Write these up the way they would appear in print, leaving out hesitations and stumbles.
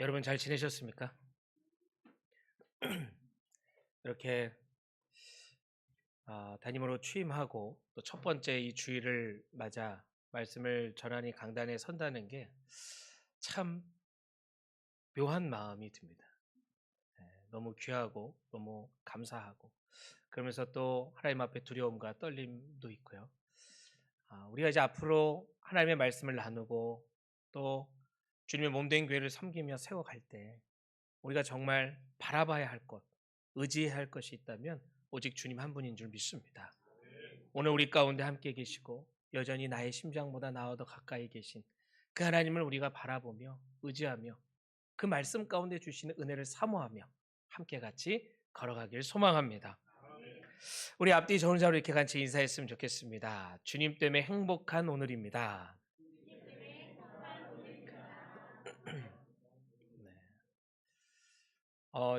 여러분 잘 지내셨습니까? 이렇게 담임으로 취임하고 또 첫 번째 이 주일을 맞아 말씀을 전하니 강단에 선다는 게 참 묘한 마음이 듭니다. 너무 귀하고 너무 감사하고 그러면서 또 하나님 앞에 두려움과 떨림도 있고요. 우리가 이제 앞으로 하나님의 말씀을 나누고 또 주님의 몸된 교회를 섬기며 세워갈 때 우리가 정말 바라봐야 할 것, 의지해야 할 것이 있다면 오직 주님 한 분인 줄 믿습니다. 오늘 우리 가운데 함께 계시고 여전히 나의 심장보다 나와 더 가까이 계신 그 하나님을 우리가 바라보며 의지하며 그 말씀 가운데 주시는 은혜를 사모하며 함께 같이 걸어가길 소망합니다. 우리 앞뒤 좋은 자로 이렇게 같이 인사했으면 좋겠습니다. 주님 때문에 행복한 오늘입니다. 네.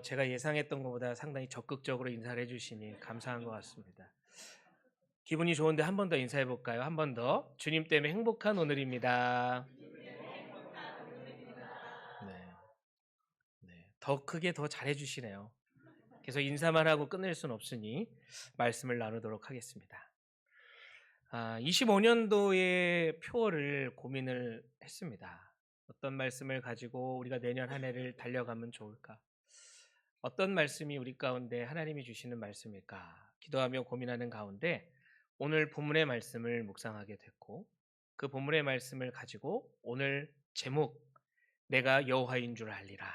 제가 예상했던 것보다 상당히 적극적으로 인사를 해주시니 감사한 것 같습니다. 기분이 좋은데 한 번 더 인사해 볼까요? 한 번 더. 주님 때문에 행복한 오늘입니다. 네, 네. 더 크게 더 잘해 주시네요. 계속 인사만 하고 끝낼 수는 없으니 말씀을 나누도록 하겠습니다. 25년도의 표어를 고민을 했습니다. 어떤 말씀을 가지고 우리가 내년 한 해를 달려가면 좋을까? 어떤 말씀이 우리 가운데 하나님이 주시는 말씀일까? 기도하며 고민하는 가운데 오늘 본문의 말씀을 묵상하게 됐고 그 본문의 말씀을 가지고 오늘 제목 내가 여호와인 줄 알리라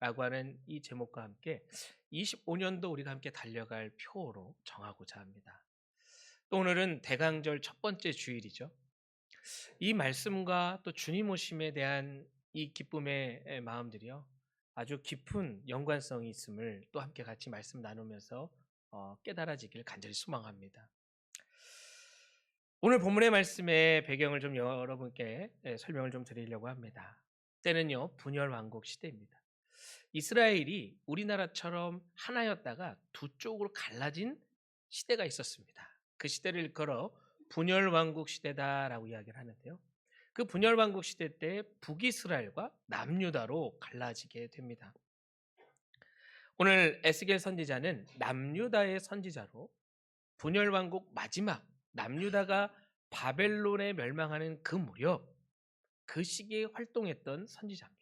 라고 하는 이 제목과 함께 25년도 우리가 함께 달려갈 표어로 정하고자 합니다. 또 오늘은 대강절 첫 번째 주일이죠. 이 말씀과 또 주님 오심에 대한 이 기쁨의 마음들이요. 아주 깊은 연관성이 있음을 또 함께 같이 말씀 나누면서 깨달아지길 간절히 소망합니다. 오늘 본문의 말씀의 배경을 좀 여러분께 설명을 좀 드리려고 합니다. 때는요, 분열 왕국 시대입니다. 이스라엘이 우리나라처럼 하나였다가 두 쪽으로 갈라진 시대가 있었습니다. 그 시대를 일컬어 분열 왕국 시대다라고 이야기를 하는데요. 그 분열 왕국 시대 때 북이스라엘과 남유다로 갈라지게 됩니다. 오늘 에스겔 선지자는 남유다의 선지자로 분열 왕국 마지막 남유다가 바벨론에 멸망하는 그 무렵 그 시기에 활동했던 선지자입니다.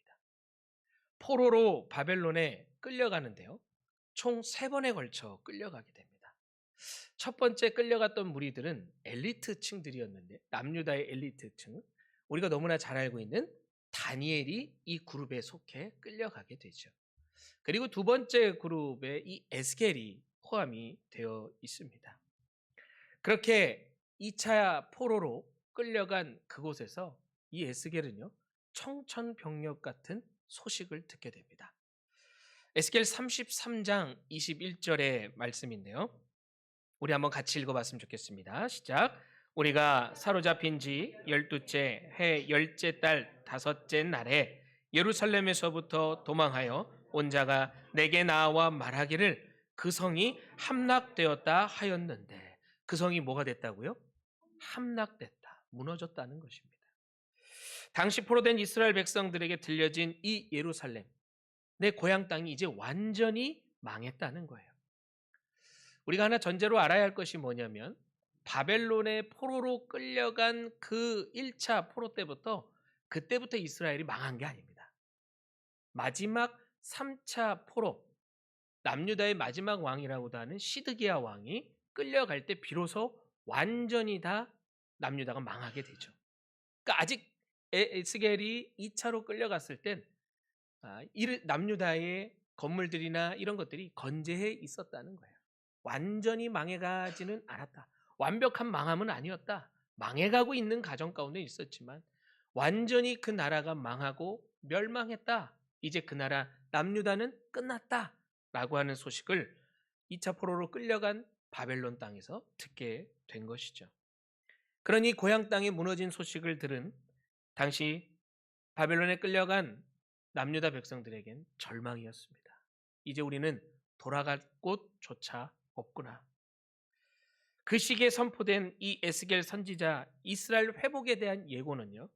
포로로 바벨론에 끌려가는데요. 총 3번에 걸쳐 끌려가게 됩니다. 첫 번째 끌려갔던 무리들은 엘리트층들이었는데 남유다의 엘리트층, 우리가 너무나 잘 알고 있는 다니엘이 이 그룹에 속해 끌려가게 되죠. 그리고 두 번째 그룹에 이 에스겔이 포함이 되어 있습니다. 그렇게 2차 포로로 끌려간 그곳에서 이 에스겔은요, 청천벽력 같은 소식을 듣게 됩니다. 에스겔 33장 21절의 말씀인데요. 우리 한번 같이 읽어봤으면 좋겠습니다. 시작. 우리가 사로잡힌 지 12째 해 10째 달 5째 날에 예루살렘에서부터 도망하여 온 자가 내게 나와 말하기를 그 성이 함락되었다 하였는데, 그 성이 뭐가 됐다고요? 함락됐다, 무너졌다는 것입니다. 당시 포로된 이스라엘 백성들에게 들려진 이 예루살렘, 내 고향 땅이 이제 완전히 망했다는 거예요. 우리가 하나 전제로 알아야 할 것이 뭐냐면 바벨론의 포로로 끌려간 그 1차 포로 때부터 그때부터 이스라엘이 망한 게 아닙니다. 마지막 3차 포로, 남유다의 마지막 왕이라고도 하는 시드기야 왕이 끌려갈 때 비로소 완전히 다 남유다가 망하게 되죠. 그러니까 아직 에스겔이 2차로 끌려갔을 땐 남유다의 건물들이나 이런 것들이 건재해 있었다는 거예요. 완전히 망해가지는 않았다. 완벽한 망함은 아니었다. 망해가고 있는 가정 가운데 있었지만 완전히 그 나라가 망하고 멸망했다. 이제 그 나라 남유다는 끝났다 라고 하는 소식을 2차 포로로 끌려간 바벨론 땅에서 듣게 된 것이죠. 그러니 고향 땅에 무너진 소식을 들은 당시 바벨론에 끌려간 남유다 백성들에겐 절망이었습니다. 이제 우리는 돌아갈 곳조차 없구나. 그 시기에 선포된 이 에스겔 선지자 이스라엘 회복에 대한 예고는요,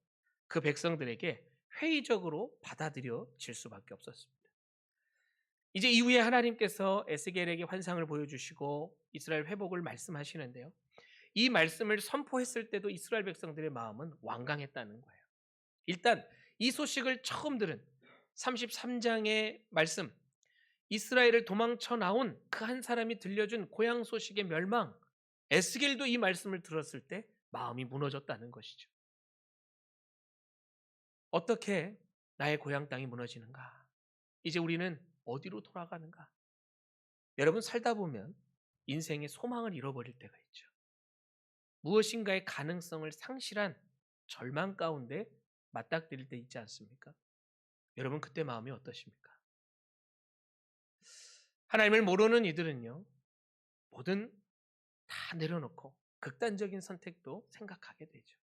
그 백성들에게 회의적으로 받아들여질 수밖에 없었습니다. 이제 이후에 하나님께서 에스겔에게 환상을 보여주시고 이스라엘 회복을 말씀하시는데요. 이 말씀을 선포했을 때도 이스라엘 백성들의 마음은 완강했다는 거예요. 일단 이 소식을 처음 들은 33장의 말씀, 이스라엘을 도망쳐 나온 그 한 사람이 들려준 고향 소식의 멸망, 에스겔도 이 말씀을 들었을 때 마음이 무너졌다는 것이죠. 어떻게 나의 고향 땅이 무너지는가? 이제 우리는 어디로 돌아가는가? 여러분, 살다 보면 인생의 소망을 잃어버릴 때가 있죠. 무엇인가의 가능성을 상실한 절망 가운데 맞닥뜨릴 때 있지 않습니까? 여러분, 그때 마음이 어떠십니까? 하나님을 모르는 이들은요, 뭐든 다 내려놓고 극단적인 선택도 생각하게 되죠.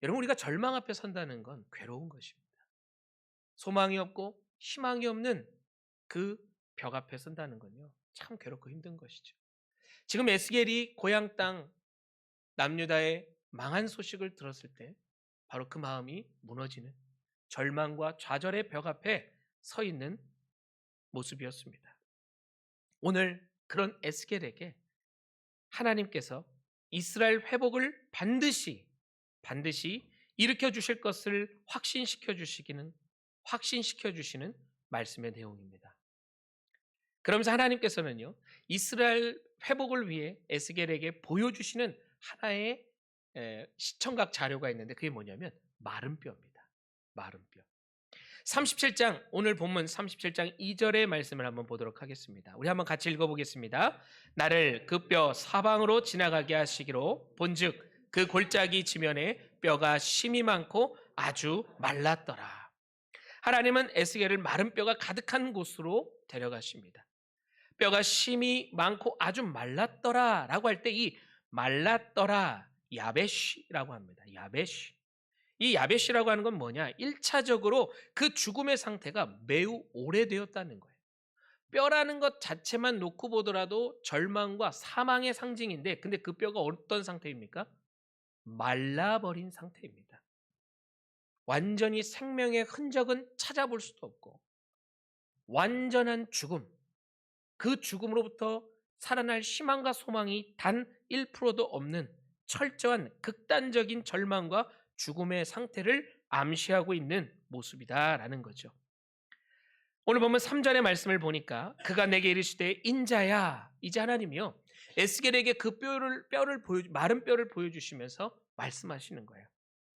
여러분, 우리가 절망 앞에 선다는 건 괴로운 것입니다. 소망이 없고 희망이 없는 그 벽 앞에 선다는 건요, 참 괴롭고 힘든 것이죠. 지금 에스겔이 고향 땅 남유다의 망한 소식을 들었을 때 바로 그 마음이 무너지는 절망과 좌절의 벽 앞에 서 있는 모습이었습니다. 오늘 그런 에스겔에게 하나님께서 이스라엘 회복을 반드시 일으켜 주실 것을 확신시켜 주시는 말씀의 내용입니다. 그러면서 하나님께서는요, 이스라엘 회복을 위해 에스겔에게 보여주시는 하나의 시청각 자료가 있는데 그게 뭐냐면 마른 뼈입니다. 마른 뼈. 37장, 오늘 본문 37장 2절의 말씀을 한번 보도록 하겠습니다. 우리 한번 같이 읽어보겠습니다. 나를 그 뼈 사방으로 지나가게 하시기로 본즉 그 골짜기 지면에 뼈가 심이 많고 아주 말랐더라. 하나님은 에스겔을 마른 뼈가 가득한 곳으로 데려가십니다. 뼈가 심이 많고 아주 말랐더라 라고 할 때 이 말랐더라, 야베시라고 합니다. 야베시. 이 야베시라고 하는 건 뭐냐? 1차적으로 그 죽음의 상태가 매우 오래되었다는 거예요. 뼈라는 것 자체만 놓고 보더라도 절망과 사망의 상징인데, 근데 그 뼈가 어떤 상태입니까? 말라버린 상태입니다. 완전히 생명의 흔적은 찾아볼 수도 없고, 완전한 죽음, 그 죽음으로부터 살아날 희망과 소망이 단 1%도 없는 철저한 극단적인 절망과 죽음의 상태를 암시하고 있는 모습이다라는 거죠. 오늘 보면 3절의 말씀을 보니까 그가 내게 이르시되 인자야, 이제 하나님이요 에스겔에게 그 마른 뼈를 보여주시면서 말씀하시는 거예요.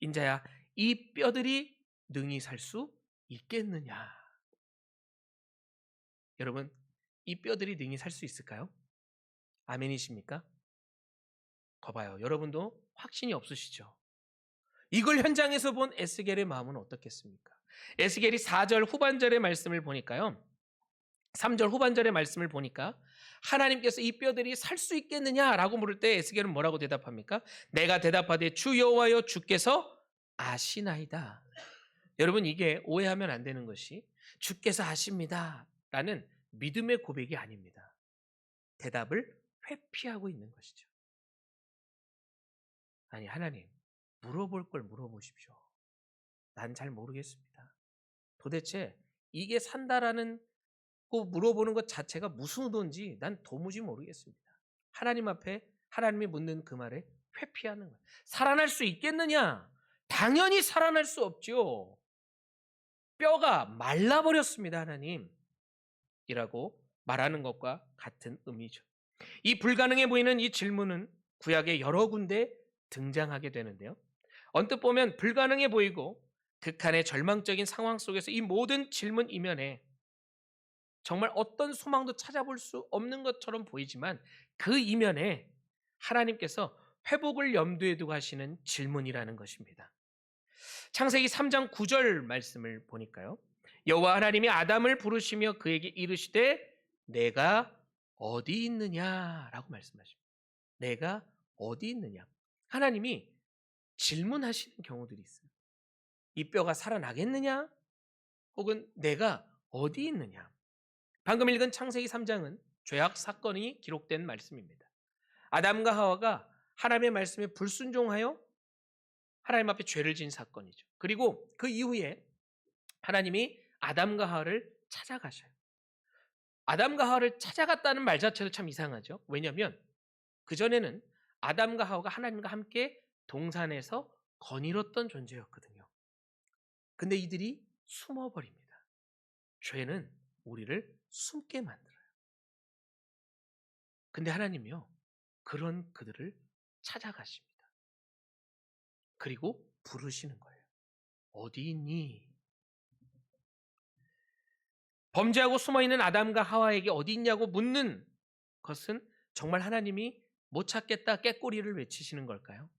인자야, 이 뼈들이 능히 살 수 있겠느냐? 여러분, 이 뼈들이 능히 살 수 있을까요? 아멘이십니까? 거봐요. 여러분도 확신이 없으시죠? 이걸 현장에서 본 에스겔의 마음은 어떻겠습니까? 에스겔이 4절 후반절의 말씀을 보니까요. 3절 후반절의 말씀을 보니까 하나님께서 이 뼈들이 살 수 있겠느냐라고 물을 때 에스겔은 뭐라고 대답합니까? 내가 대답하되 주 여호와여 주께서 아시나이다. 여러분, 이게 오해하면 안 되는 것이 주께서 아십니다 라는 믿음의 고백이 아닙니다. 대답을 회피하고 있는 것이죠. 아니, 하나님, 물어볼 걸 물어보십시오. 난 잘 모르겠습니다. 도대체 이게 산다라는 거 물어보는 것 자체가 무슨 의도인지 난 도무지 모르겠습니다. 하나님 앞에 하나님이 묻는 그 말에 회피하는 거예요. 살아날 수 있겠느냐? 당연히 살아날 수 없죠. 뼈가 말라버렸습니다, 하나님. 이라고 말하는 것과 같은 의미죠. 이 불가능해 보이는 이 질문은 구약의 여러 군데 등장하게 되는데요. 언뜻 보면 불가능해 보이고 극한의 절망적인 상황 속에서 이 모든 질문 이면에 정말 어떤 소망도 찾아볼 수 없는 것처럼 보이지만 그 이면에 하나님께서 회복을 염두에 두고 하시는 질문이라는 것입니다. 창세기 3장 9절 말씀을 보니까요. 여호와 하나님이 아담을 부르시며 그에게 이르시되 내가 어디 있느냐라고 말씀하십니다. 내가 어디 있느냐. 하나님이 질문하시는 경우들이 있어요. 이 뼈가 살아나겠느냐? 혹은 내가 어디 있느냐? 방금 읽은 창세기 3장은 죄악 사건이 기록된 말씀입니다. 아담과 하와가 하나님의 말씀에 불순종하여 하나님 앞에 죄를 지은 사건이죠. 그리고 그 이후에 하나님이 아담과 하와를 찾아가셔요. 아담과 하와를 찾아갔다는 말 자체도 참 이상하죠. 왜냐하면 그전에는 아담과 하와가 하나님과 함께 동산에서 거닐었던 존재였거든요. 근데 이들이 숨어버립니다. 죄는 우리를 숨게 만들어요. 근데 하나님이요, 그런 그들을 찾아가십니다. 그리고 부르시는 거예요. 어디 있니? 범죄하고 숨어있는 아담과 하와에게 어디 있냐고 묻는 것은 정말 하나님이 못 찾겠다 깨꼬리를 외치시는 걸까요?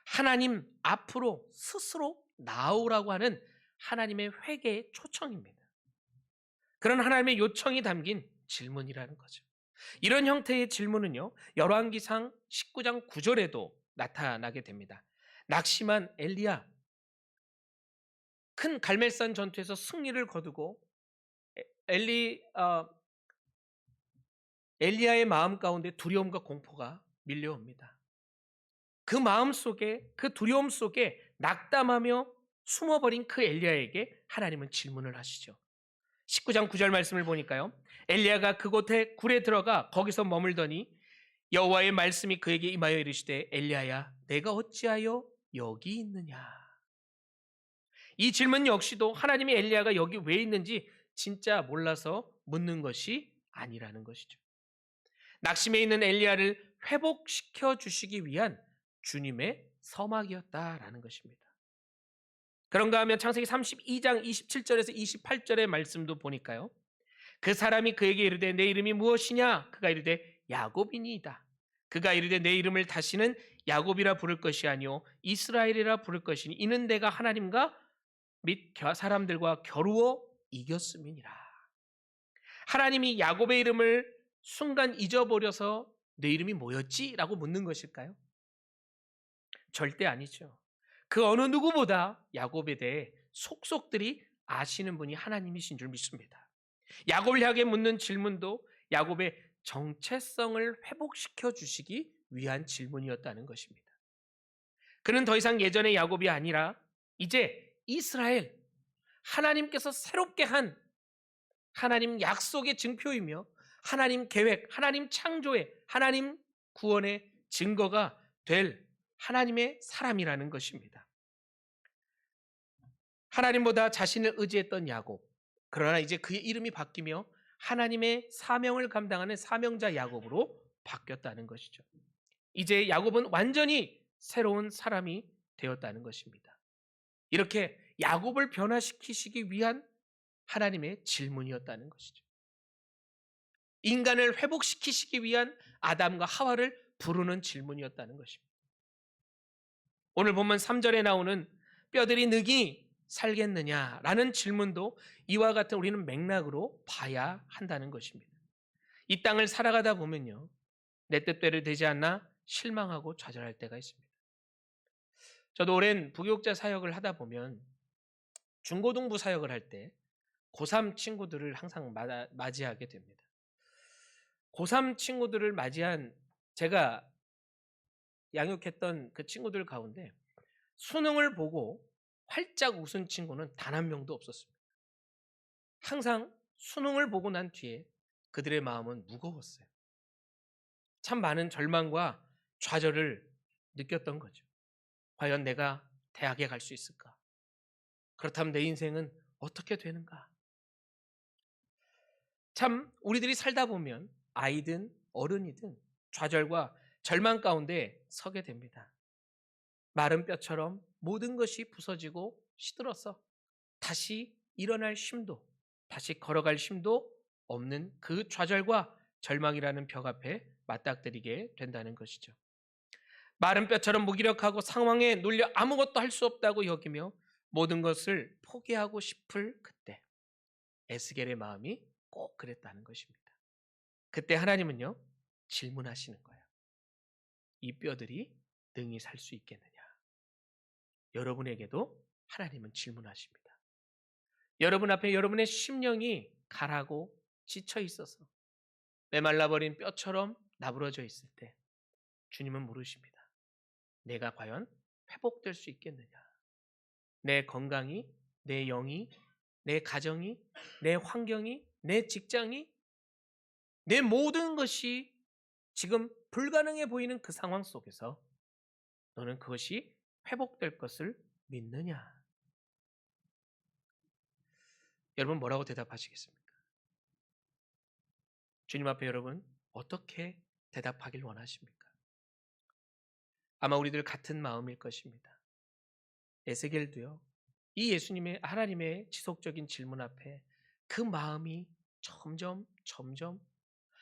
하나님 앞으로 스스로 나오라고 하는 하나님의 회개의 초청입니다. 그런 하나님의 요청이 담긴 질문이라는 거죠. 이런 형태의 질문은요, 열왕기상 19장 9절에도 나타나게 됩니다. 낙심한 엘리야, 큰 갈멜산 전투에서 승리를 거두고 엘리야의 마음 가운데 두려움과 공포가 밀려옵니다. 그 마음 속에, 그 두려움 속에 낙담하며 숨어버린 그 엘리야에게 하나님은 질문을 하시죠. 19장 9절 말씀을 보니까요, 엘리야가 그곳에 굴에 들어가 거기서 머물더니 여호와의 말씀이 그에게 임하여 이르시되 엘리야야, 내가 어찌하여 여기 있느냐. 이 질문 역시도 하나님이 엘리야가 여기 왜 있는지 진짜 몰라서 묻는 것이 아니라는 것이죠. 낙심해 있는 엘리야를 회복시켜 주시기 위한 주님의 서막이었다라는 것입니다. 그런가 하면 창세기 32장 27절에서 28절의 말씀도 보니까요, 그 사람이 그에게 이르되 내 이름이 무엇이냐? 그가 이르되 야곱이니이다. 그가 이르되 내 이름을 다시는 야곱이라 부를 것이 아니요 이스라엘이라 부를 것이니 이는 내가 하나님과 및 사람들과 겨루어 이겼음이니라. 하나님이 야곱의 이름을 순간 잊어버려서 내 이름이 뭐였지? 라고 묻는 것일까요? 절대 아니죠. 그 어느 누구보다 야곱에 대해 속속들이 아시는 분이 하나님이신 줄 믿습니다. 야곱을 향해 묻는 질문도 야곱의 정체성을 회복시켜 주시기 위한 질문이었다는 것입니다. 그는 더 이상 예전의 야곱이 아니라 이제 이스라엘, 하나님께서 새롭게 한 하나님 약속의 증표이며 하나님 계획, 하나님 창조의, 하나님 구원의 증거가 될 하나님의 사람이라는 것입니다. 하나님보다 자신을 의지했던 야곱, 그러나 이제 그의 이름이 바뀌며 하나님의 사명을 감당하는 사명자 야곱으로 바뀌었다는 것이죠. 이제 야곱은 완전히 새로운 사람이 되었다는 것입니다. 이렇게 야곱을 변화시키시기 위한 하나님의 질문이었다는 것이죠. 인간을 회복시키시기 위한 아담과 하와를 부르는 질문이었다는 것입니다. 오늘 본문 3절에 나오는 뼈들이 능히 살겠느냐라는 질문도 이와 같은 우리는 맥락으로 봐야 한다는 것입니다. 이 땅을 살아가다 보면요, 내 뜻대로 되지 않나 실망하고 좌절할 때가 있습니다. 저도 오랜 부교육자 사역을 하다 보면 중고등부 사역을 할 때 고3 친구들을 항상 맞이하게 됩니다. 고3 친구들을 맞이한 제가 양육했던 그 친구들 가운데 수능을 보고 활짝 웃은 친구는 단 한 명도 없었습니다. 항상 수능을 보고 난 뒤에 그들의 마음은 무거웠어요. 참 많은 절망과 좌절을 느꼈던 거죠. 과연 내가 대학에 갈 수 있을까? 그렇다면 내 인생은 어떻게 되는가? 참 우리들이 살다 보면 아이든 어른이든 좌절과 절망 가운데 서게 됩니다. 마른 뼈처럼 모든 것이 부서지고 시들어서 다시 일어날 힘도, 다시 걸어갈 힘도 없는 그 좌절과 절망이라는 벽 앞에 맞닥뜨리게 된다는 것이죠. 마른 뼈처럼 무기력하고 상황에 눌려 아무것도 할 수 없다고 여기며 모든 것을 포기하고 싶을 그때 에스겔의 마음이 꼭 그랬다는 것입니다. 그때 하나님은요, 질문하시는 거예요. 이 뼈들이 능히 살 수 있겠느냐? 여러분에게도 하나님은 질문하십니다. 여러분 앞에 여러분의 심령이 가라고 지쳐 있어서 메말라버린 뼈처럼 나부러져 있을 때 주님은 물으십니다. 내가 과연 회복될 수 있겠느냐? 내 건강이, 내 영이, 내 가정이, 내 환경이, 내 직장이, 내 모든 것이 지금 불가능해 보이는 그 상황 속에서 너는 그것이 회복될 것을 믿느냐? 여러분 뭐라고 대답하시겠습니까? 주님 앞에 여러분 어떻게 대답하길 원하십니까? 아마 우리들 같은 마음일 것입니다. 에스겔도요. 이 예수님의 하나님의 지속적인 질문 앞에 그 마음이 점점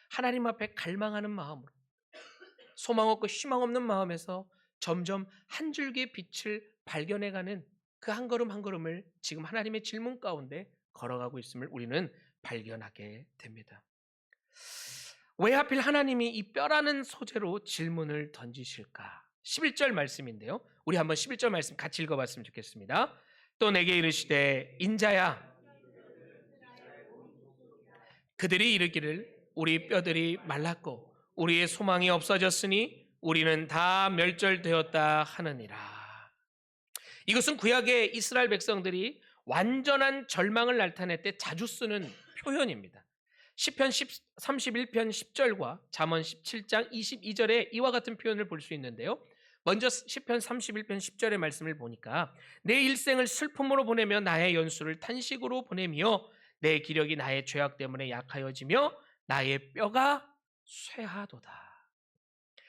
하나님 앞에 갈망하는 마음으로 소망 없고 희망 없는 마음에서 점점 한 줄기의 빛을 발견해가는 그 한 걸음 한 걸음을 지금 하나님의 질문 가운데 걸어가고 있음을 우리는 발견하게 됩니다. 왜 하필 하나님이 이 뼈라는 소재로 질문을 던지실까? 11절 말씀인데요. 우리 한번 11절 말씀 같이 읽어봤으면 좋겠습니다. 또 내게 이르시되 인자야 그들이 이르기를 우리 뼈들이 말랐고 우리의 소망이 없어졌으니 우리는 다 멸절되었다 하느니라. 이것은 구약의 이스라엘 백성들이 완전한 절망을 나타낼 때 자주 쓰는 표현입니다. 시편 31편 10절과 잠언 17장 22절에 이와 같은 표현을 볼 수 있는데요. 먼저 시편 31편 10절의 말씀을 보니까 내 일생을 슬픔으로 보내며 나의 연수를 탄식으로 보내며 내 기력이 나의 죄악 때문에 약하여지며 나의 뼈가 쇠하도다.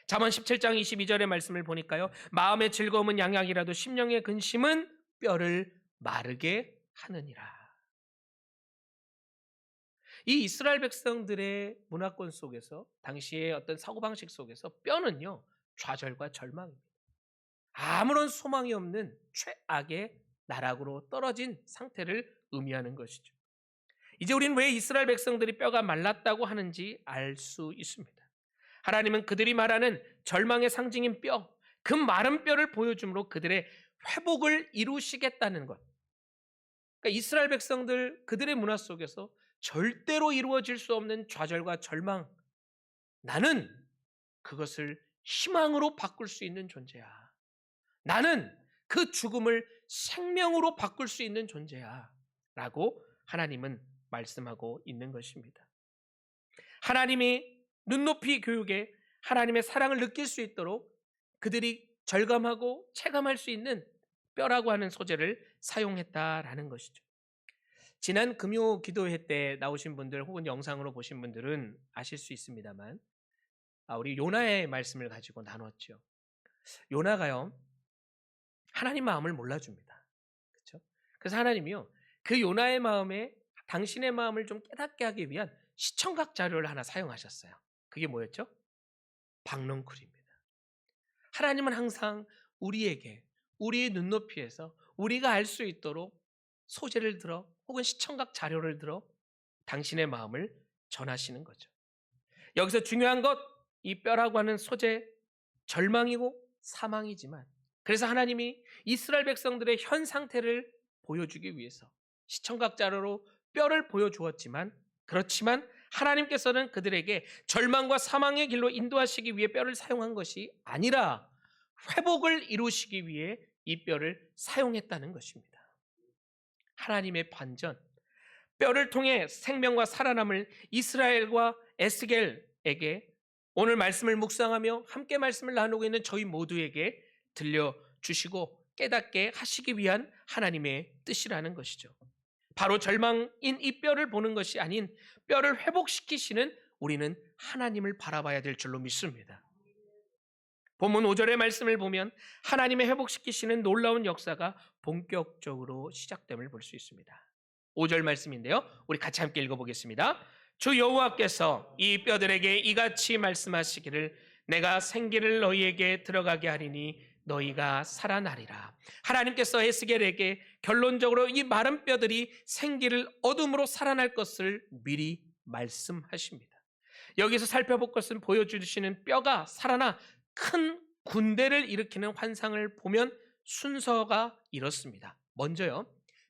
잠언 17장 22절의 말씀을 보니까요. 마음의 즐거움은 양약이라도 심령의 근심은 뼈를 마르게 하느니라. 이 이스라엘 백성들의 문화권 속에서 당시의 어떤 사고방식 속에서 뼈는요. 좌절과 절망입니다. 아무런 소망이 없는 최악의 나락으로 떨어진 상태를 의미하는 것이죠. 이제 우리는 왜 이스라엘 백성들이 뼈가 말랐다고 하는지 알 수 있습니다. 하나님은 그들이 말하는 절망의 상징인 뼈, 그 마른 뼈를 보여줌으로 그들의 회복을 이루시겠다는 것. 그러니까 이스라엘 백성들 그들의 문화 속에서 절대로 이루어질 수 없는 좌절과 절망, 나는 그것을 희망으로 바꿀 수 있는 존재야. 나는 그 죽음을 생명으로 바꿀 수 있는 존재야. 라고 하나님은 말씀하고 있는 것입니다. 하나님이 눈높이 교육에 하나님의 사랑을 느낄 수 있도록 그들이 절감하고 체감할 수 있는 뼈라고 하는 소재를 사용했다라는 것이죠. 지난 금요 기도회 때 나오신 분들 혹은 영상으로 보신 분들은 아실 수 있습니다만 우리 요나의 말씀을 가지고 나눴죠. 요나가요. 하나님 마음을 몰라줍니다. 그렇죠? 그래서 하나님이요. 그 요나의 마음에 당신의 마음을 좀 깨닫게 하기 위한 시청각 자료를 하나 사용하셨어요. 그게 뭐였죠? 박넝쿨입니다. 하나님은 항상 우리에게 우리의 눈높이에서 우리가 알 수 있도록 소재를 들어 혹은 시청각 자료를 들어 당신의 마음을 전하시는 거죠. 여기서 중요한 것, 이 뼈라고 하는 소재, 절망이고 사망이지만 그래서 하나님이 이스라엘 백성들의 현 상태를 보여주기 위해서 시청각 자료로 뼈를 보여주었지만 그렇지만 하나님께서는 그들에게 절망과 사망의 길로 인도하시기 위해 뼈를 사용한 것이 아니라 회복을 이루시기 위해 이 뼈를 사용했다는 것입니다. 하나님의 반전, 뼈를 통해 생명과 살아남을 이스라엘과 에스겔에게 오늘 말씀을 묵상하며 함께 말씀을 나누고 있는 저희 모두에게 들려주시고 깨닫게 하시기 위한 하나님의 뜻이라는 것이죠. 바로 절망인 이 뼈를 보는 것이 아닌 뼈를 회복시키시는 우리는 하나님을 바라봐야 될 줄로 믿습니다. 본문 5절의 말씀을 보면 하나님의 회복시키시는 놀라운 역사가 본격적으로 시작됨을 볼 수 있습니다. 5절 말씀인데요. 우리 같이 함께 읽어보겠습니다. 주 여호와께서 이 뼈들에게 이같이 말씀하시기를 내가 생기를 너희에게 들어가게 하리니 너희가 살아나리라. 하나님께서 에스겔에게 결론적으로 이 마른 뼈들이 생기를 얻음으로 살아날 것을 미리 말씀하십니다. 여기서 살펴볼 것은 보여주시는 뼈가 살아나 큰 군대를 일으키는 환상을 보면 순서가 이렇습니다. 먼저요,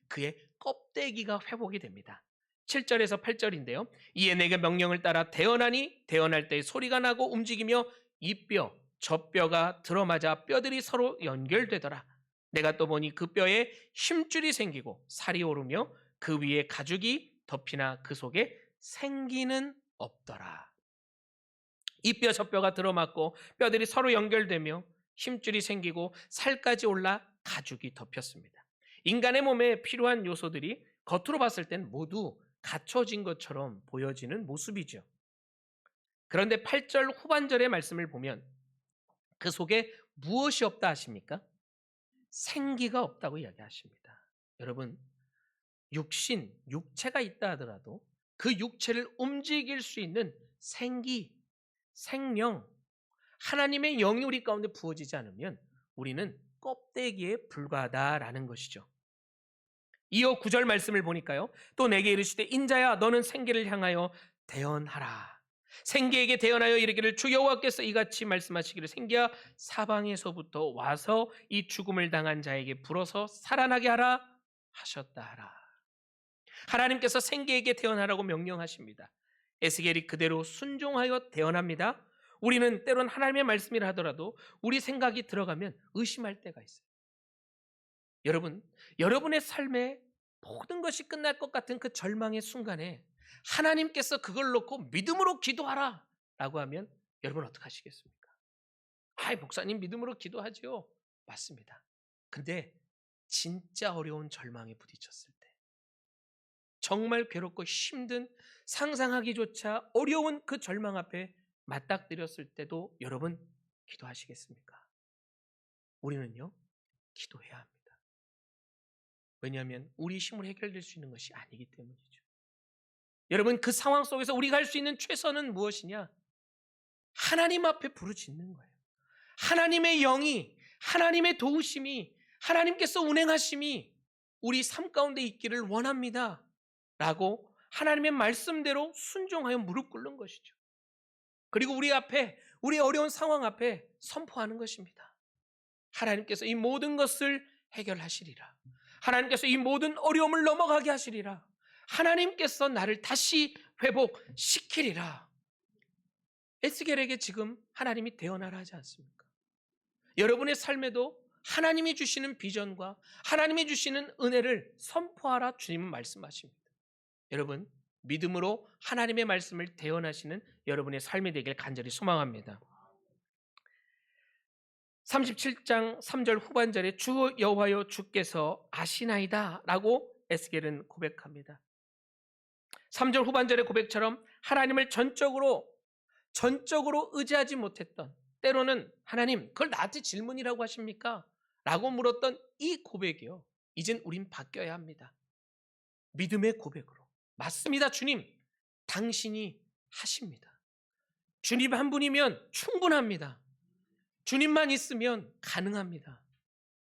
그의 껍데기가 회복이 됩니다. 7절에서 8절인데요. 이에 내게 명령을 따라 대언하니 대언할 때 소리가 나고 움직이며 이 뼈 저 뼈가 들어맞아 뼈들이 서로 연결되더라. 내가 또 보니 그 뼈에 힘줄이 생기고 살이 오르며 그 위에 가죽이 덮이나 그 속에 생기는 없더라. 이 뼈 저 뼈가 들어맞고 뼈들이 서로 연결되며 힘줄이 생기고 살까지 올라 가죽이 덮였습니다. 인간의 몸에 필요한 요소들이 겉으로 봤을 땐 모두 갖춰진 것처럼 보여지는 모습이죠. 그런데 8절 후반절의 말씀을 보면 그 속에 무엇이 없다 하십니까? 생기가 없다고 이야기하십니다. 여러분, 육체가 있다 하더라도 그 육체를 움직일 수 있는 생기, 생명, 하나님의 영이 우리 가운데 부어지지 않으면 우리는 껍데기에 불과하다라는 것이죠. 이어 9절 말씀을 보니까요. 또 내게 이르시되 인자야 너는 생기를 향하여 대언하라. 생기에게 대언하여 이르기를 주 여호와께서 이같이 말씀하시기를 생기야 사방에서부터 와서 이 죽음을 당한 자에게 불어서 살아나게 하라 하셨다 하라. 하나님께서 생기에게 대언하라고 명령하십니다. 에스겔이 그대로 순종하여 대언합니다. 우리는 때론 하나님의 말씀이라 하더라도 우리 생각이 들어가면 의심할 때가 있어요. 여러분, 여러분의 삶에 모든 것이 끝날 것 같은 그 절망의 순간에 하나님께서 그걸 놓고 믿음으로 기도하라 라고 하면 여러분 어떻게 하시겠습니까? 목사님 믿음으로 기도하죠. 맞습니다. 근데 진짜 어려운 절망에 부딪혔을 때, 정말 괴롭고 힘든 상상하기조차 어려운 그 절망 앞에 맞닥뜨렸을 때도 여러분 기도하시겠습니까? 우리는요, 기도해야 합니다. 왜냐하면 우리 힘으로 해결될 수 있는 것이 아니기 때문이죠. 여러분, 그 상황 속에서 우리가 할 수 있는 최선은 무엇이냐? 하나님 앞에 부르짖는 거예요. 하나님의 영이, 하나님의 도우심이, 하나님께서 운행하심이 우리 삶 가운데 있기를 원합니다 라고 하나님의 말씀대로 순종하여 무릎 꿇는 것이죠. 그리고 우리 앞에, 우리 어려운 상황 앞에 선포하는 것입니다. 하나님께서 이 모든 것을 해결하시리라. 하나님께서 이 모든 어려움을 넘어가게 하시리라. 하나님께서 나를 다시 회복시키리라. 에스겔에게 지금 하나님이 대언하라 하지 않습니까? 여러분의 삶에도 하나님이 주시는 비전과 하나님이 주시는 은혜를 선포하라 주님은 말씀하십니다. 여러분, 믿음으로 하나님의 말씀을 대언하시는 여러분의 삶이 되길 간절히 소망합니다. 37장 3절 후반절에 주 여호와여 주께서 아시나이다 라고 에스겔은 고백합니다. 3절 후반절의 고백처럼 하나님을 전적으로 의지하지 못했던, 때로는 하나님 그걸 나한테 질문이라고 하십니까? 라고 물었던 이 고백이요, 이젠 우린 바뀌어야 합니다. 믿음의 고백으로, 맞습니다 주님, 당신이 하십니다. 주님 한 분이면 충분합니다. 주님만 있으면 가능합니다.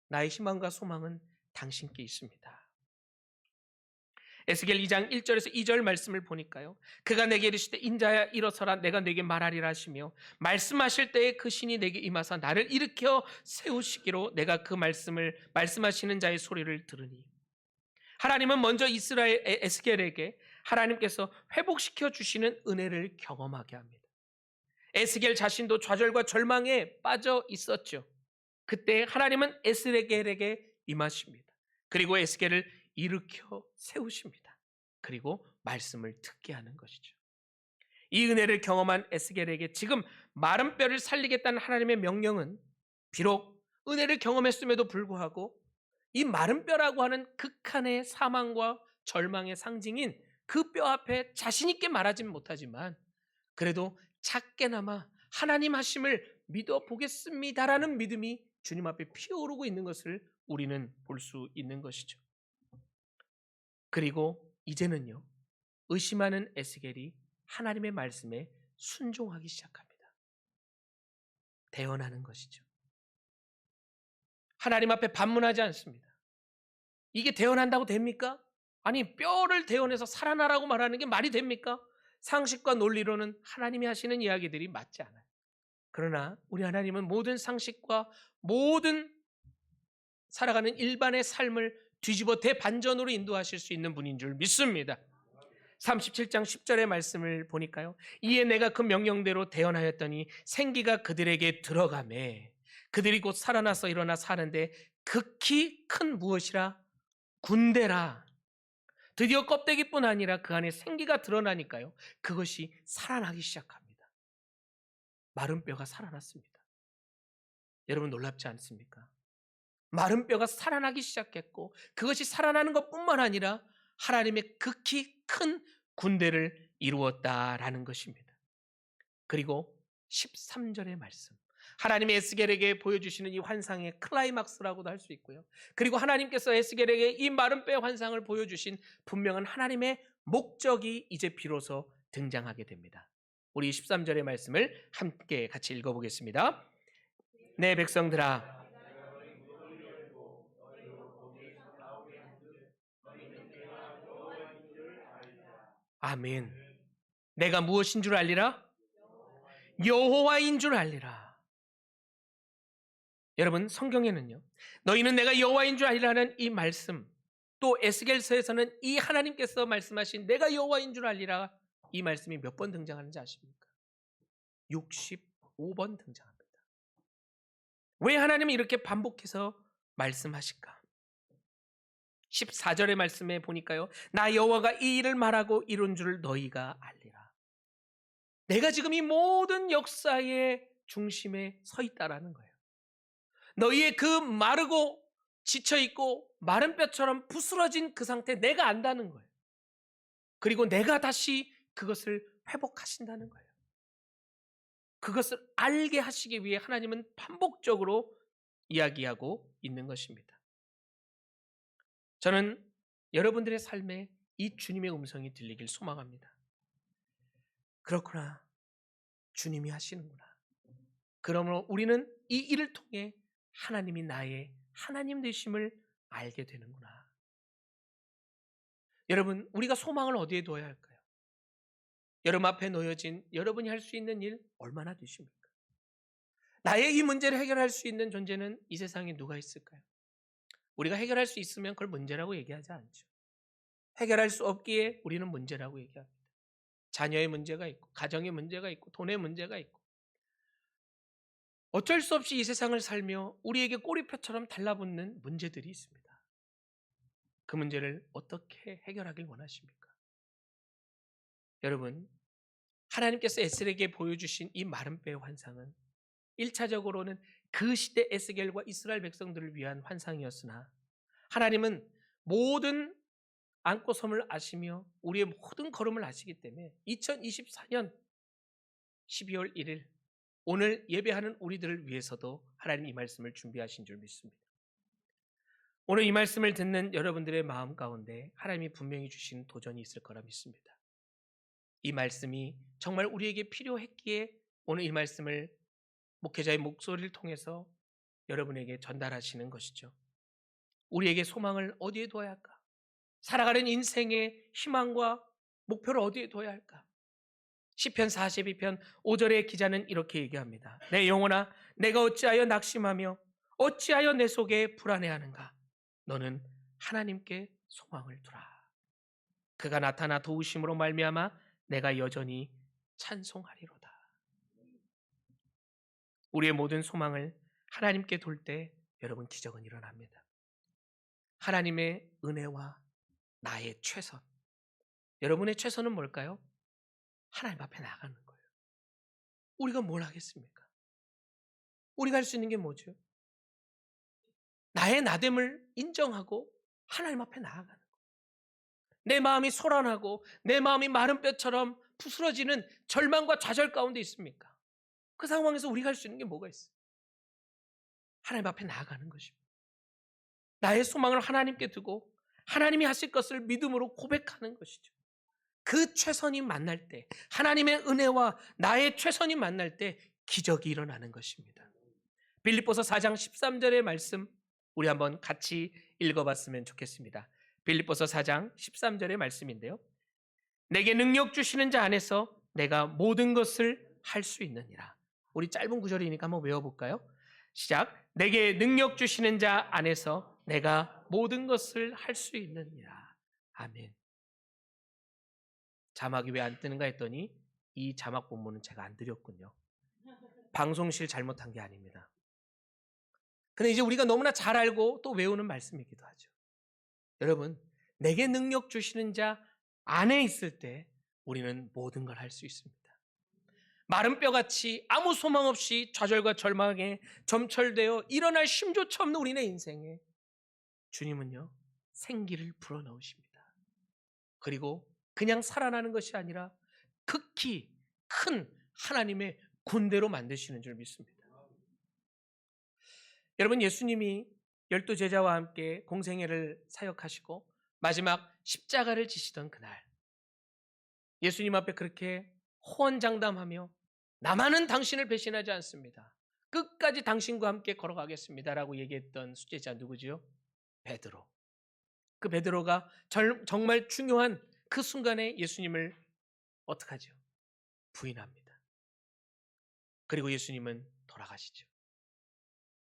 나의 희망과 소망은 당신께 있습니다. 에스겔 2장 1절에서 2절 말씀을 보니까요, 그가 내게 이르시되 인자야 일어서라 내가 내게 말하리라 하시며 말씀하실 때에 그 신이 내게 임하사 나를 일으켜 세우시기로 내가 그 말씀하시는 자의 소리를 들으니. 하나님은 먼저 이스라엘 에스겔에게 하나님께서 회복시켜 주시는 은혜를 경험하게 합니다. 에스겔 자신도 좌절과 절망에 빠져 있었죠. 그때 하나님은 에스겔에게 임하십니다. 그리고 에스겔을 일으켜 세우십니다. 그리고 말씀을 듣게 하는 것이죠. 이 은혜를 경험한 에스겔에게 지금 마른 뼈를 살리겠다는 하나님의 명령은 비록 은혜를 경험했음에도 불구하고 이 마른 뼈라고 하는 극한의 사망과 절망의 상징인 그 뼈 앞에 자신 있게 말하진 못하지만 그래도 작게나마 하나님 하심을 믿어보겠습니다라는 믿음이 주님 앞에 피어오르고 있는 것을 우리는 볼 수 있는 것이죠. 그리고 이제는요, 의심하는 에스겔이 하나님의 말씀에 순종하기 시작합니다. 대언하는 것이죠. 하나님 앞에 반문하지 않습니다. 이게 대언한다고 됩니까? 아니, 뼈를 대언해서 살아나라고 말하는 게 말이 됩니까? 상식과 논리로는 하나님이 하시는 이야기들이 맞지 않아요. 그러나 우리 하나님은 모든 상식과 모든 살아가는 일반의 삶을 뒤집어 대반전으로 인도하실 수 있는 분인 줄 믿습니다. 37장 10절의 말씀을 보니까요. 이에 내가 그 명령대로 대언하였더니 생기가 그들에게 들어가매 그들이 곧 살아나서 일어나 사는데 극히 큰 무엇이라? 군대라. 드디어 껍데기뿐 아니라 그 안에 생기가 드러나니까요. 그것이 살아나기 시작합니다. 마른 뼈가 살아났습니다. 여러분 놀랍지 않습니까? 마른 뼈가 살아나기 시작했고 그것이 살아나는 것뿐만 아니라 하나님의 극히 큰 군대를 이루었다라는 것입니다. 그리고 13절의 말씀. 하나님의 에스겔에게 보여주시는 이 환상의 클라이막스라고도 할 수 있고요. 그리고 하나님께서 에스겔에게 이 마른 뼈의 환상을 보여주신 분명한 하나님의 목적이 이제 비로소 등장하게 됩니다. 우리 13절의 말씀을 함께 같이 읽어보겠습니다. 내 백성들아 아멘. 내가 무엇인 줄 알리라? 여호와인 줄 알리라. 여러분 성경에는요. 너희는 내가 여호와인 줄 알리라는 이 말씀 또 에스겔서에서는 이 하나님께서 말씀하신 내가 여호와인 줄 알리라 이 말씀이 몇 번 등장하는지 아십니까? 65번 등장합니다. 왜 하나님이 이렇게 반복해서 말씀하실까? 14절의 말씀에 보니까요. 나 여호와가 이 일을 말하고 이룬 줄 너희가 알리라. 내가 지금 이 모든 역사의 중심에 서 있다라는 거예요. 너희의 그 마르고 지쳐있고 마른 뼈처럼 부스러진 그 상태 내가 안다는 거예요. 그리고 내가 다시 그것을 회복하신다는 거예요. 그것을 알게 하시기 위해 하나님은 반복적으로 이야기하고 있는 것입니다. 저는 여러분들의 삶에 이 주님의 음성이 들리길 소망합니다. 그렇구나. 주님이 하시는구나. 그러므로 우리는 이 일을 통해 하나님이 나의 하나님 되심을 알게 되는구나. 여러분, 우리가 소망을 어디에 둬야 할까요? 여러분 앞에 놓여진 여러분이 할 수 있는 일 얼마나 되십니까? 나의 이 문제를 해결할 수 있는 존재는 이 세상에 누가 있을까요? 우리가 해결할 수 있으면 그걸 문제라고 얘기하지 않죠. 해결할 수 없기에 우리는 문제라고 얘기합니다. 자녀의 문제가 있고 가정의 문제가 있고 돈의 문제가 있고 어쩔 수 없이 이 세상을 살며 우리에게 꼬리표처럼 달라붙는 문제들이 있습니다. 그 문제를 어떻게 해결하길 원하십니까? 여러분, 하나님께서 에스겔에게 보여주신 이 마른 뼈의 환상은 1차적으로는 그 시대 에스겔과 이스라엘 백성들을 위한 환상이었으나 하나님은 모든 안고 섬을 아시며 우리의 모든 걸음을 아시기 때문에 2024년 12월 1일 오늘 예배하는 우리들을 위해서도 하나님 이 말씀을 준비하신 줄 믿습니다. 오늘 이 말씀을 듣는 여러분들의 마음 가운데 하나님이 분명히 주신 도전이 있을 거라 믿습니다. 이 말씀이 정말 우리에게 필요했기에 오늘 이 말씀을 목회자의 목소리를 통해서 여러분에게 전달하시는 것이죠. 우리에게 소망을 어디에 둬야 할까? 살아가는 인생의 희망과 목표를 어디에 둬야 할까? 시편 42편 5절의 기자는 이렇게 얘기합니다. 내 영혼아 내가 어찌하여 낙심하며 어찌하여 내 속에 불안해하는가? 너는 하나님께 소망을 두라. 그가 나타나 도우심으로 말미암아 내가 여전히 찬송하리로다. 우리의 모든 소망을 하나님께 둘 때 여러분 기적은 일어납니다. 하나님의 은혜와 나의 최선. 여러분의 최선은 뭘까요? 하나님 앞에 나가는 거예요. 우리가 뭘 하겠습니까? 우리가 할 수 있는 게 뭐죠? 나의 나됨을 인정하고 하나님 앞에 나아가는 거예요. 내 마음이 소란하고 내 마음이 마른 뼈처럼 부스러지는 절망과 좌절 가운데 있습니까? 그 상황에서 우리가 할 수 있는 게 뭐가 있어요? 하나님 앞에 나아가는 것입니다. 나의 소망을 하나님께 두고 하나님이 하실 것을 믿음으로 고백하는 것이죠. 그 최선이 만날 때 하나님의 은혜와 나의 최선이 만날 때 기적이 일어나는 것입니다. 빌립보서 4장 13절의 말씀 우리 한번 같이 읽어봤으면 좋겠습니다. 빌립보서 4장 13절의 말씀인데요. 내게 능력 주시는 자 안에서 내가 모든 것을 할 수 있느니라. 우리 짧은 구절이니까 한번 외워볼까요? 시작. 내게 능력 주시는 자 안에서 내가 모든 것을 할 수 있느니라. 아멘. 자막이 왜 안 뜨는가 했더니 이 자막 본문은 제가 안 드렸군요. 방송실 잘못한 게 아닙니다. 근데 이제 우리가 너무나 잘 알고 또 외우는 말씀이기도 하죠. 여러분, 내게 능력 주시는 자 안에 있을 때 우리는 모든 걸 할 수 있습니다. 마른 뼈같이 아무 소망 없이 좌절과 절망에 점철되어 일어날 힘조차 없는 우리네 인생에 주님은요, 생기를 불어넣으십니다. 그리고 그냥 살아나는 것이 아니라 극히 큰 하나님의 군대로 만드시는 줄 믿습니다. 여러분, 예수님이 12 제자와 함께 공생애를 사역하시고 마지막 십자가를 지시던 그날, 예수님 앞에 그렇게 호언장담하며 나만은 당신을 배신하지 않습니다. 끝까지 당신과 함께 걸어가겠습니다라고 얘기했던 수제자 누구지요? 베드로. 그 베드로가 정말 중요한 그 순간에 예수님을 어떡하죠? 부인합니다. 그리고 예수님은 돌아가시죠.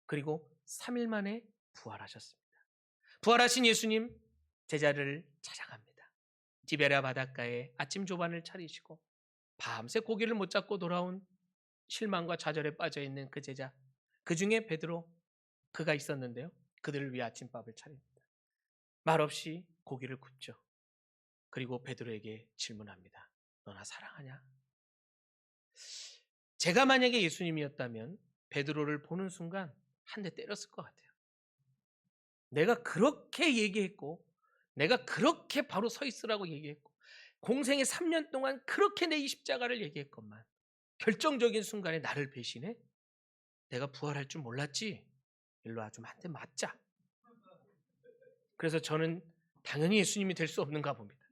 그리고 3일 만에 부활하셨습니다. 부활하신 예수님, 제자를 찾아갑니다. 디베랴 바닷가에 아침 조반을 차리시고 밤새 고기를 못 잡고 돌아온 실망과 좌절에 빠져있는 그 제자, 그 중에 베드로, 그가 있었는데요. 그들을 위해 아침밥을 차립니다. 말없이 고기를 굽죠. 그리고 베드로에게 질문합니다. 너나 사랑하냐? 제가 만약에 예수님이었다면 베드로를 보는 순간 한 대 때렸을 것 같아요. 내가 그렇게 얘기했고, 내가 그렇게 바로 서 있으라고 얘기했고, 공생의 3년 동안 그렇게 내 이 십자가를 얘기했건만 결정적인 순간에 나를 배신해? 내가 부활할 줄 몰랐지? 일로 와 좀 한 대 맞자. 그래서 저는 당연히 예수님이 될 수 없는가 봅니다.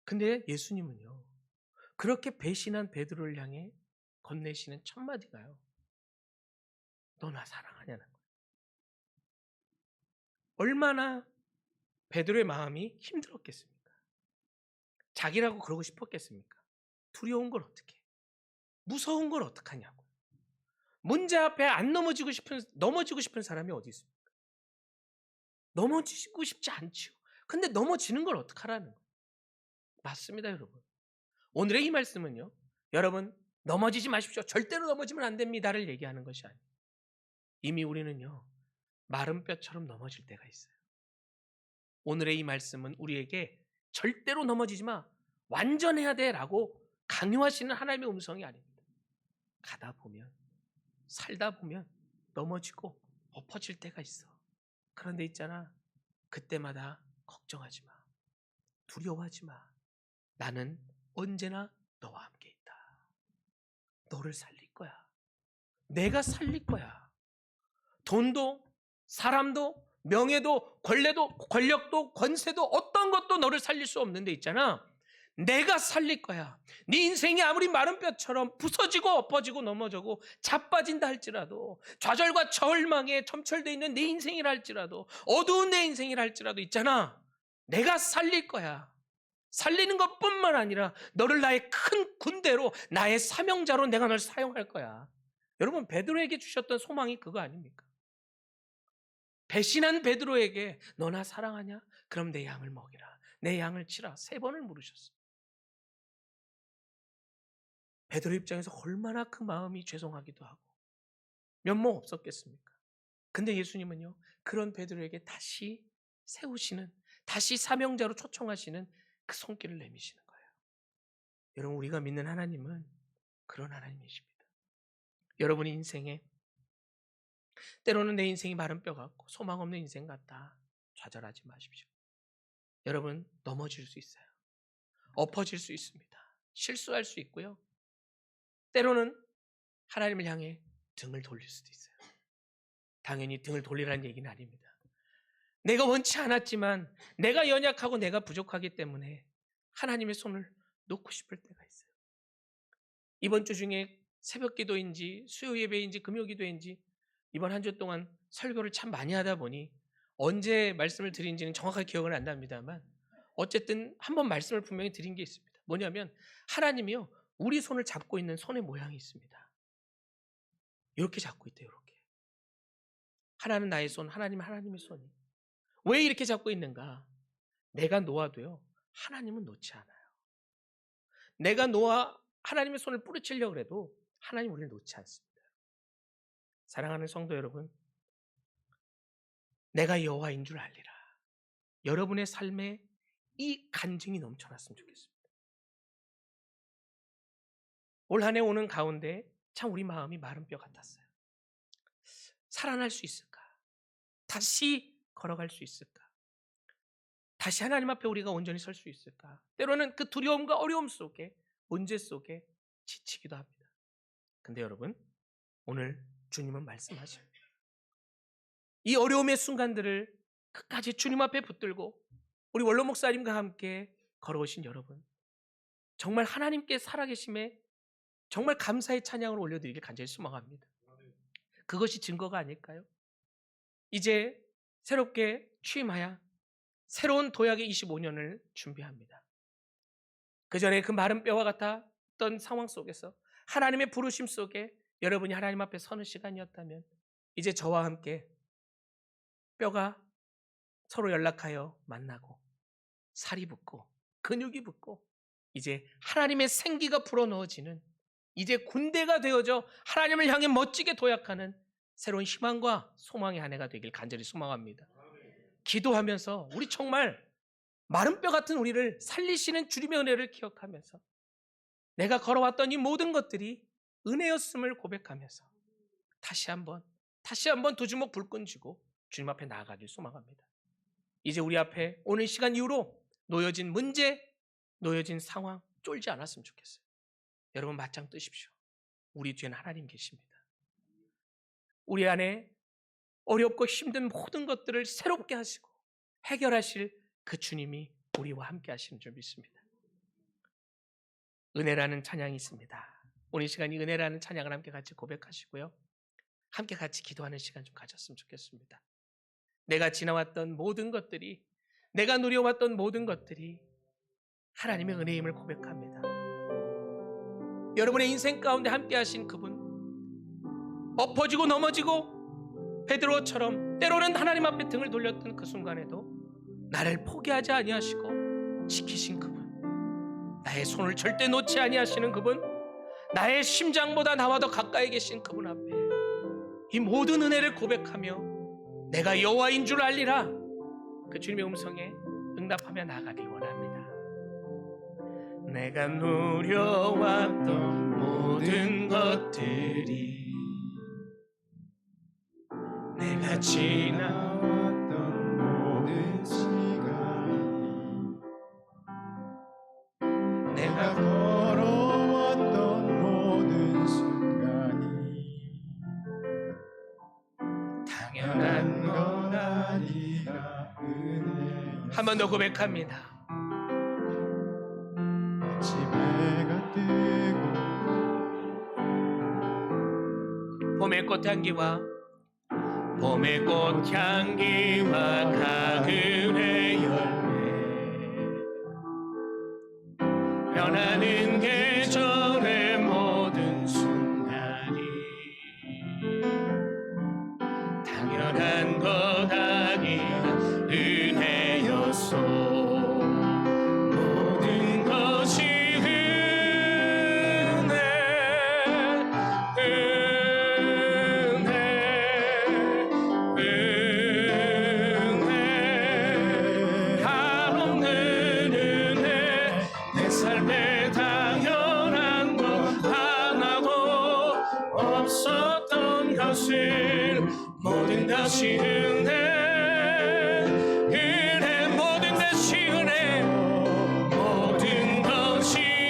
근데 예수님은요, 그렇게 배신한 베드로를 향해 건네시는 첫 마디가요, 너 나 사랑하냐는 거예요. 얼마나 베드로의 마음이 힘들었겠습니까? 자기라고 그러고 싶었겠습니까? 두려운 걸 어떻게 해? 무서운 걸 어떡하냐고. 문제 앞에 안 넘어지고 싶은 사람이 어디 있습니까? 넘어지고 싶지 않죠. 근데 넘어지는 걸 어떡하라는 거예요? 맞습니다, 여러분. 오늘의 이 말씀은요, 여러분, 넘어지지 마십시오. 절대로 넘어지면 안 됩니다를 얘기하는 것이 아니에요. 이미 우리는요, 마른 뼈처럼 넘어질 때가 있어요. 오늘의 이 말씀은 우리에게 절대로 넘어지지 마, 완전해야 돼 라고 강요하시는 하나님의 음성이 아닙니다. 가다 보면, 살다 보면 넘어지고 엎어질 때가 있어. 그런데 있잖아, 그때마다 걱정하지 마, 두려워하지 마. 나는 언제나 너와 함께 있다. 너를 살릴 거야. 내가 살릴 거야. 돈도, 사람도, 명예도, 권력도, 권세도 어떤 것도 너를 살릴 수 없는데 있잖아. 내가 살릴 거야. 네 인생이 아무리 마른 뼈처럼 부서지고 엎어지고 넘어지고 자빠진다 할지라도, 좌절과 절망에 점철되어 있는 내 인생이라 할지라도, 어두운 내 인생이라 할지라도 있잖아. 내가 살릴 거야. 살리는 것뿐만 아니라 너를 나의 큰 군대로, 나의 사명자로 내가 널 사용할 거야. 여러분, 베드로에게 주셨던 소망이 그거 아닙니까? 배신한 베드로에게 너나 사랑하냐? 그럼 내 양을 먹이라. 내 양을 치라. 3번을 물으셨어요. 베드로 입장에서 얼마나 그 마음이 죄송하기도 하고 면목 없었겠습니까? 근데 예수님은요, 그런 베드로에게 다시 세우시는, 다시 사명자로 초청하시는 그 손길을 내미시는 거예요. 여러분, 우리가 믿는 하나님은 그런 하나님이십니다. 여러분의 인생에 때로는 내 인생이 마른 뼈 같고 소망 없는 인생 같다, 좌절하지 마십시오. 여러분, 넘어질 수 있어요. 엎어질 수 있습니다. 실수할 수 있고요. 때로는 하나님을 향해 등을 돌릴 수도 있어요. 당연히 등을 돌리라는 얘기는 아닙니다. 내가 원치 않았지만 내가 연약하고 내가 부족하기 때문에 하나님의 손을 놓고 싶을 때가 있어요. 이번 주 중에 새벽 기도인지 수요 예배인지 금요 기도인지 이번 한 주 동안 설교를 참 많이 하다 보니 언제 말씀을 드린지는 정확하게 기억은 안 납니다만, 어쨌든 한번 말씀을 분명히 드린 게 있습니다. 뭐냐면, 하나님이요, 우리 손을 잡고 있는 손의 모양이 있습니다. 이렇게 잡고 있대요. 이렇게. 하나는 나의 손, 하나님은 하나님의 손이. 왜 이렇게 잡고 있는가? 내가 놓아도요, 하나님은 놓지 않아요. 내가 너와 하나님의 손을 뿌리치려고 해도 하나님 우리를 놓지 않습니다. 사랑하는 성도 여러분, 내가 여호와인 줄 알리라. 여러분의 삶에 이 간증이 넘쳐났으면 좋겠습니다. 올 한 해 오는 가운데 참 우리 마음이 마른 뼈 같았어요. 살아날 수 있을까? 다시 걸어갈 수 있을까? 다시 하나님 앞에 우리가 온전히 설 수 있을까? 때로는 그 두려움과 어려움 속에, 문제 속에 지치기도 합니다. 근데 여러분, 오늘 주님은 말씀하십니다. 이 어려움의 순간들을 끝까지 주님 앞에 붙들고 우리 원로 목사님과 함께 걸어오신 여러분, 정말 하나님께 살아계심에 정말 감사의 찬양을 올려드리길 간절히 소망합니다. 그것이 증거가 아닐까요? 이제 새롭게 취임하여 새로운 도약의 25년을 준비합니다. 그 전에 그 마른 뼈와 같았던 상황 속에서 하나님의 부르심 속에 여러분이 하나님 앞에 서는 시간이었다면 이제 저와 함께 뼈가 서로 연락하여 만나고 살이 붙고 근육이 붙고 이제 하나님의 생기가 불어넣어지는, 이제 군대가 되어져 하나님을 향해 멋지게 도약하는 새로운 희망과 소망의 한 해가 되길 간절히 소망합니다. 기도하면서 우리 정말 마른 뼈 같은 우리를 살리시는 주님의 은혜를 기억하면서 내가 걸어왔던 이 모든 것들이 은혜였음을 고백하면서 다시 한번 두 주먹 불끈 쥐고 주님 앞에 나아가길 소망합니다. 이제 우리 앞에 오늘 시간 이후로 놓여진 문제, 놓여진 상황 쫄지 않았으면 좋겠어요. 여러분 맞짱 뜨십시오. 우리 뒤에는 하나님 계십니다. 우리 안에 어렵고 힘든 모든 것들을 새롭게 하시고 해결하실 그 주님이 우리와 함께 하시는 줄 믿습니다. 은혜라는 찬양이 있습니다. 오늘 시간이 은혜라는 찬양을 함께 같이 고백하시고요. 함께 같이 기도하는 시간 좀 가졌으면 좋겠습니다. 내가 지나왔던 모든 것들이, 내가 누려왔던 모든 것들이 하나님의 은혜임을 고백합니다. 여러분의 인생 가운데 함께 하신 그분, 엎어지고 넘어지고 베드로처럼 때로는 하나님 앞에 등을 돌렸던 그 순간에도 나를 포기하지 아니하시고 지키신 그분, 나의 손을 절대 놓지 아니하시는 그분, 나의 심장보다 나와 더 가까이 계신 그분 앞에 이 모든 은혜를 고백하며 내가 여호와인 줄 알리라, 그 주님의 음성에 응답하며 나아가길 원합니다. 내가 누려왔던 모든 것들이, 내가 지나왔던 모든 시간이, 내가 걸어왔던 모든 순간이 당연한 건 아니라 은혜. 한 번 더 고백합니다. 해가 뜨고 봄의 꽃향기와 가을의 열매, 변하는 계절의 모든 순간이 당연한 것 아니라 은혜였소. 모든 것이 은혜, 은혜, 모든 것이 은혜, 모든 것이 은혜,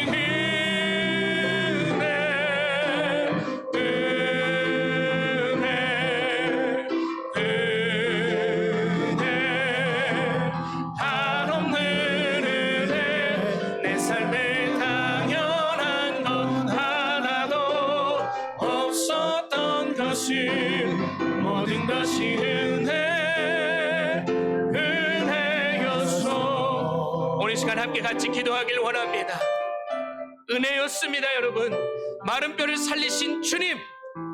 은혜, 한없는 은혜, 내 삶에 당연한 것 하나도 없었던 것이 모든 것이 은혜였소. 오늘 시간 함께 같이 기도하길 원합니다. 은혜였습니다. 여러분, 마른 뼈를 살리신 주님,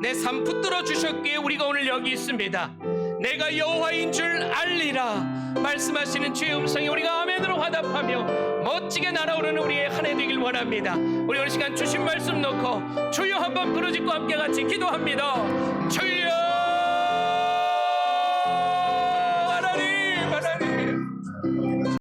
내 삶 붙들어 주셨기에 우리가 오늘 여기 있습니다. 내가 여호와인 줄 알리라 말씀하시는 주의 음성에 우리가 아멘으로 화답하며 멋지게 날아오르는 우리의 한 해 되길 원합니다. 우리 오늘 시간 주신 말씀 놓고 주여 한번 부르짖고 함께 같이 기도합니다. 주여